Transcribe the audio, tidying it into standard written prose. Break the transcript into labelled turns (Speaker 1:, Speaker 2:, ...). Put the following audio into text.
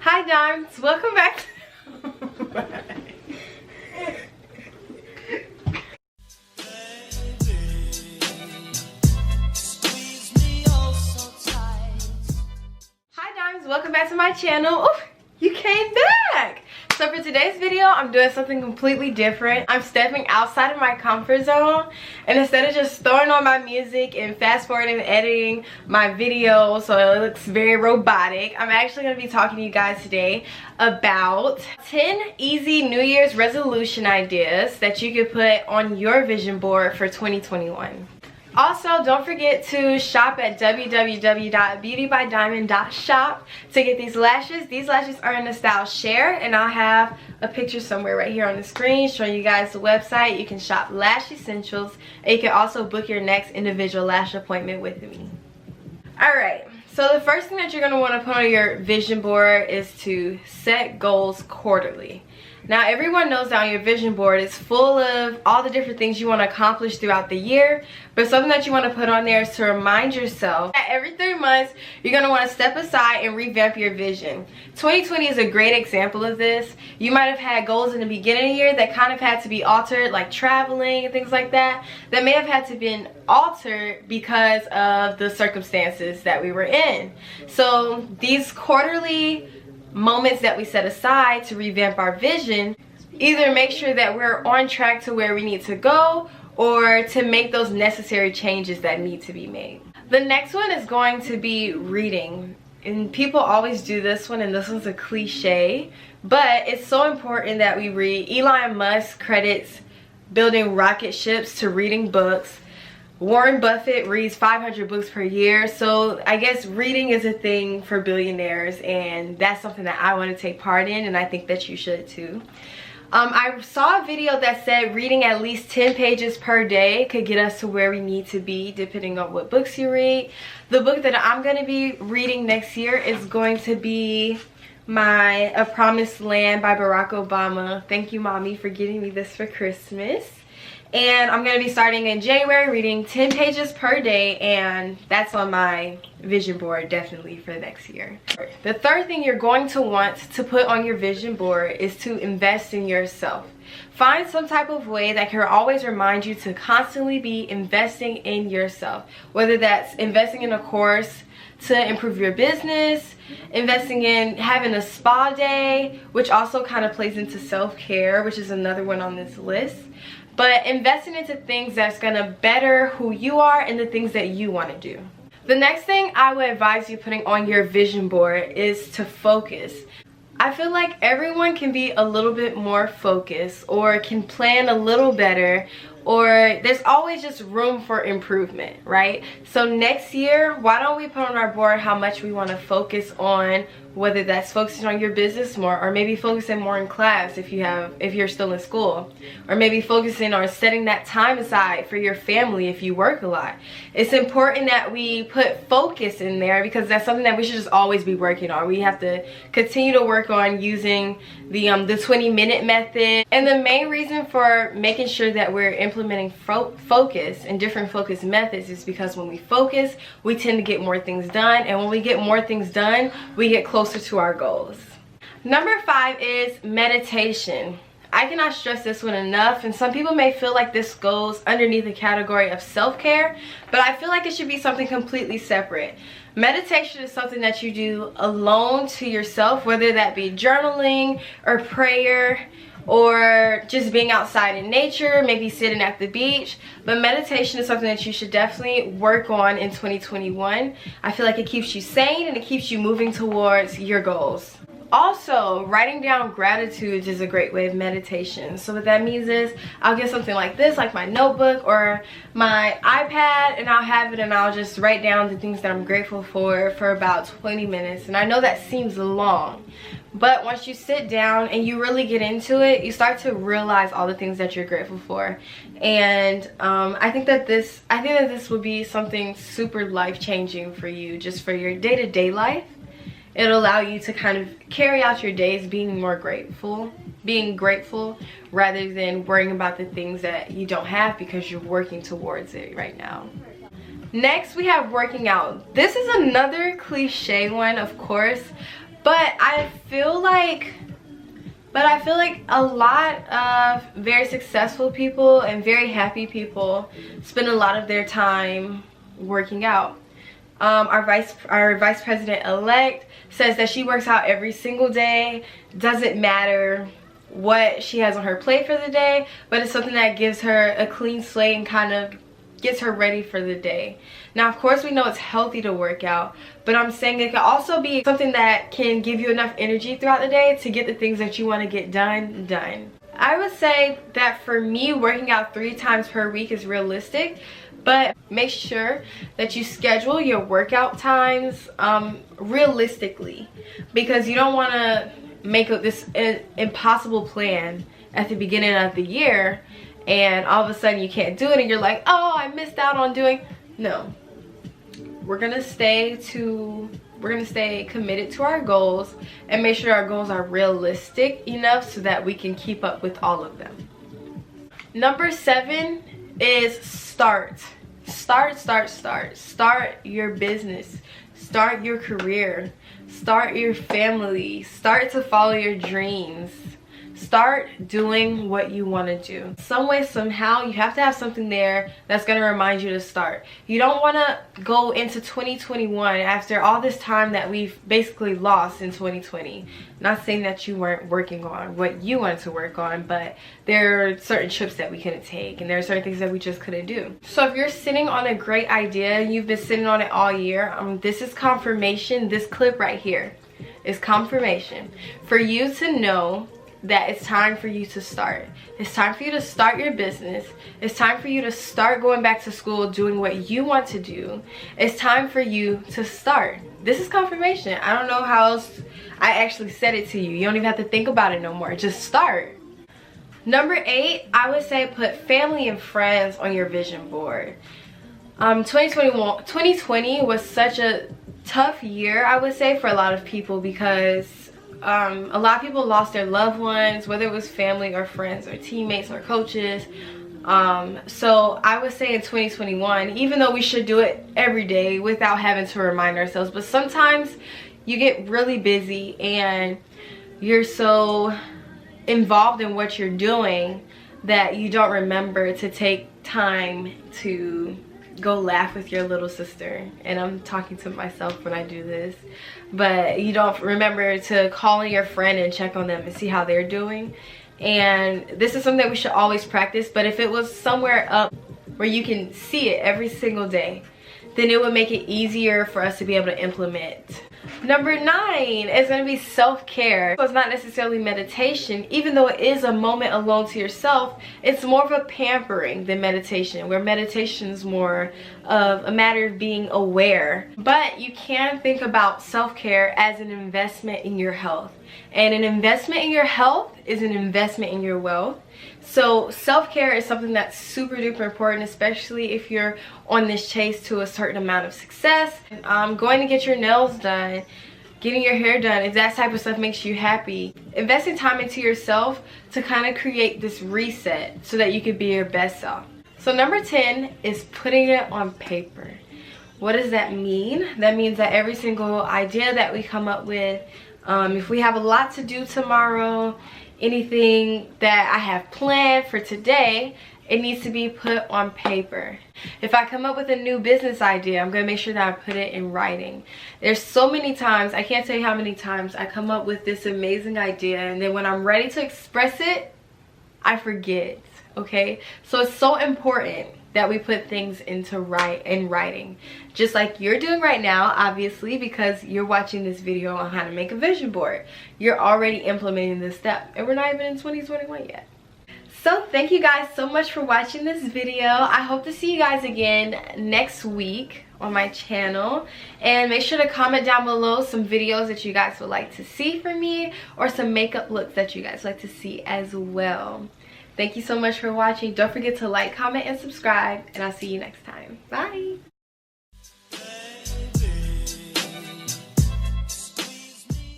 Speaker 1: Hi Dimes, welcome back to Hi Dimes, welcome back to my channel. Ooh, you came back. So for today's video, I'm doing something completely different. I'm stepping outside of my comfort zone, and instead of just throwing on my music and fast forwarding and editing my video so it looks very robotic, I'm actually going to be talking to you guys today about 10 easy New Year's resolution ideas that you could put on your vision board for 2021. Also, don't forget to shop at www.beautybydiamond.shop to get these lashes. These lashes are in the style Share, and I'll have a picture somewhere right here on the screen showing you guys the website. You can shop Lash Essentials, and you can also book your next individual lash appointment with me. Alright, so the first thing that you're going to want to put on your vision board is to set goals quarterly. Now, everyone knows that on your vision board is full of all the different things you want to accomplish throughout the year, but something that you want to put on there is to remind yourself that every 3 months you're going to want to step aside and revamp your vision. 2020 is a great example of this. You might have had goals in the beginning of the year that kind of had to be altered, like traveling and things like that may have had to been altered because of the circumstances that we were in. So these quarterly moments that we set aside to revamp our vision either make sure that we're on track to where we need to go or to make those necessary changes that need to be made. The next one is going to be reading, and people always do this one, and this one's a cliche, but it's so important that we read. Elon Musk credits building rocket ships to reading books. Warren Buffett reads 500 books per year, so I guess reading is a thing for billionaires, and that's something that I want to take part in, and I think that you should too. I saw a video that said reading at least 10 pages per day could get us to where we need to be depending on what books you read. The book that I'm going to be reading next year is going to be A Promised Land by Barack Obama. Thank you, Mommy, for getting me this for Christmas. And I'm going to be starting in January, reading 10 pages per day, and that's on my vision board definitely for next year. The third thing you're going to want to put on your vision board is to invest in yourself. Find some type of way that can always remind you to constantly be investing in yourself, whether that's investing in a course to improve your business, investing in having a spa day, which also kind of plays into self-care, which is another one on this list. But investing into things that's gonna better who you are and the things that you want to do. The next thing I would advise you putting on your vision board is to focus. I feel like everyone can be a little bit more focused or can plan a little better, or there's always just room for improvement, right? So next year, why don't we put on our board how much we want to focus on, whether that's focusing on your business more, or maybe focusing more in class if you're still in school, or maybe focusing on setting that time aside for your family if you work a lot. It's important that we put focus in there because that's something that we should just always be working on. We have to continue to work on using the 20-minute method. And the main reason for making sure that we're implementing focus and different focus methods is because when we focus, we tend to get more things done, and when we get more things done, we get closer to our goals. Number 5 is meditation. I cannot stress this one enough, and some people may feel like this goes underneath the category of self-care, but I feel like it should be something completely separate. Meditation is something that you do alone to yourself, whether that be journaling or prayer or just being outside in nature, maybe sitting at the beach. But meditation is something that you should definitely work on in 2021. I feel like it keeps you sane and it keeps you moving towards your goals. Also, writing down gratitudes is a great way of meditation. So what that means is I'll get something like this, like my notebook or my iPad, and I'll have it and I'll just write down the things that I'm grateful for about 20 minutes. And I know that seems long, but once you sit down and you really get into it, you start to realize all the things that you're grateful for. And I think that this will be something super life-changing for you, just for your day-to-day life. It'll allow you to kind of carry out your days being grateful rather than worrying about the things that you don't have because you're working towards it right now. Next, we have working out. This is another cliche one, of course, But I feel like a lot of very successful people and very happy people spend a lot of their time working out. Our vice president-elect says that she works out every single day. Doesn't matter what she has on her plate for the day, but it's something that gives her a clean slate and kind of gets her ready for the day. Now, of course, we know it's healthy to work out, but I'm saying it can also be something that can give you enough energy throughout the day to get the things that you want to get done. I would say that for me, working out 3 times per week is realistic, but make sure that you schedule your workout times realistically, because you don't want to make this impossible plan at the beginning of the year and all of a sudden you can't do it and you're like, oh, I missed out on doing. No, we're gonna stay committed to our goals and make sure our goals are realistic enough so that we can keep up with all of them. Number 7 is start your business, start your career, start your family, start to follow your dreams. Start doing what you want to do. Some way, somehow, you have to have something there that's going to remind you to start. You don't want to go into 2021 after all this time that we've basically lost in 2020. Not saying that you weren't working on what you wanted to work on, but there are certain trips that we couldn't take and there are certain things that we just couldn't do. So if you're sitting on a great idea, you've been sitting on it all year, this is confirmation. This clip right here is confirmation for you to know that it's time for you to start. It's time for you to start your business. It's time for you to start going back to school doing what you want to do. It's time for you to start. This is confirmation. I don't know how else I actually said it to you. You don't even have to think about it no more. Just start. Number 8, I would say put family and friends on your vision board. 2020 was such a tough year, I would say, for a lot of people because a lot of people lost their loved ones, whether it was family or friends or teammates or coaches. So I would say in 2021, even though we should do it every day without having to remind ourselves, but sometimes you get really busy and you're so involved in what you're doing that you don't remember to take time to go laugh with your little sister. And I'm talking to myself when I do this, but you don't remember to call in your friend and check on them and see how they're doing. And this is something that we should always practice, but if it was somewhere up where you can see it every single day, then it would make it easier for us to be able to implement. Number 9 is going to be self-care. So it's not necessarily meditation, even though it is a moment alone to yourself. It's more of a pampering than meditation, where meditation is more of a matter of being aware. But you can think about self-care as an investment in your health. And an investment in your health is an investment in your wealth. So self-care is something that's super duper important, especially if you're on this chase to a certain amount of success. Going to get your nails done, getting your hair done, if that type of stuff makes you happy. Investing time into yourself to kind of create this reset so that you can be your best self. So number 10 is putting it on paper. What does that mean? That means that every single idea that we come up with, if we have a lot to do tomorrow, anything that I have planned for today, it needs to be put on paper. If I come up with a new business idea, I'm going to make sure that I put it in writing. There's so many times, I can't tell you how many times I come up with this amazing idea and then when I'm ready to express it, I forget, okay? So it's so important that we put things in writing, just like you're doing right now, obviously, because you're watching this video on how to make a vision board. You're already implementing this step, and we're not even in 2021 yet. So thank you guys so much for watching this video. I hope to see you guys again next week on my channel, and make sure to comment down below some videos that you guys would like to see from me, or some makeup looks that you guys like to see as well. Thank you so much for watching. Don't forget to like, comment, and subscribe, and I'll see you next time. Bye.